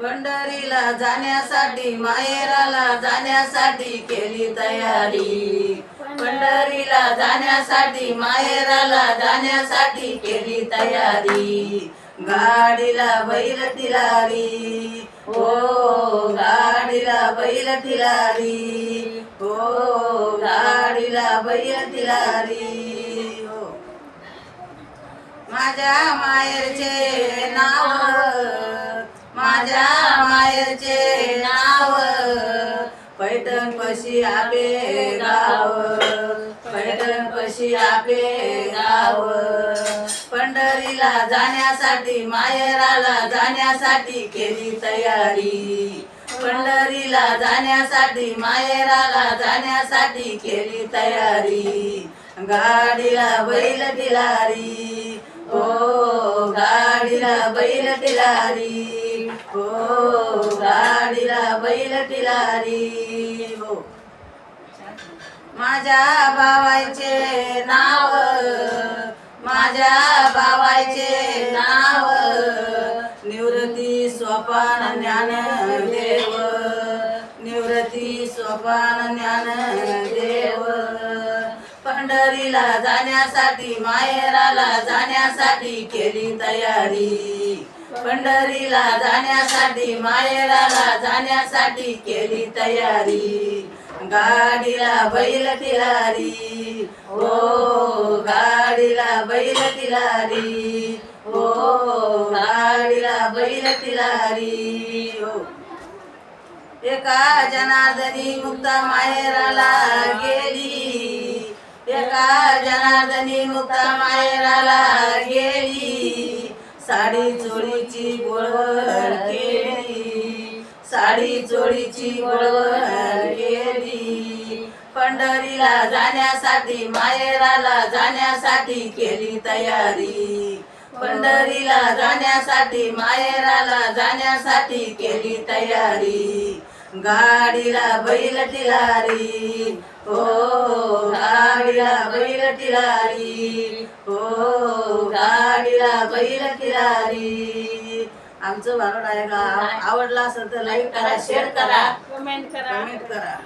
पंढरीला जाण्यासाठी माहेराला जाण्यासाठी केली तयारी. पंढरीला जाण्यासाठी माहेराला जाण्यासाठी केली तयारी. गाडीला बैल तिलारी हो, गाडीला बैल तिलारी हो, गाडीला बैल तिलारी हो. माझ्या माहेरचे नाव, माझ्या माहेरचे नाव, पैठण पशी आपे गाव, पैठण पशी आपे गाव. पंढरीला जाण्यासाठी माहेराला जाण्यासाठी केली तयारी. पंढरीला जाण्यासाठी माहेराला जाण्यासाठी केली तयारी. गाडीला बैल तिलारी हो, गाडीला बैल तिलारी हो, गाडीला बैल तिलारी हो. माझ्या भावाचे नाव, माझ्या भावाचे नाव, निवृत्ती सोपान ज्ञानदेव, निवृत्ती सोपान ज्ञानदेव. पंढरीला जाण्यासाठी माहेराला जाण्यासाठी केली तयारी. पंढरीला जाण्यासाठी माहेराला जाण्यासाठी केली तयारी. गाडीला बैल तिलारी हो, गाडीला बैल तिलारी हो, गाडीला बैल तिलारी हो. एका जनार्दनी मुक्ता माहेराला गेली, एका जनार्दनी मुक्ता माहेराला गेली. साडी चोळीची गोळवळ केली, साडी चोळीची गोळवळ केली. पंढरीला जाण्यासाठी माहेराला जाण्यासाठी केली तयारी. पंढरीला जाण्यासाठी माहेराला जाण्यासाठी केली तयारी. गाडीला बैल तिलारी हो, गाडीला बैल तिलारी हो, गाडीला बैल तिलारी. आमचं भारुड आहे का? आवडला असेल तर लाईक करा, शेअर करा, कमेंट करा.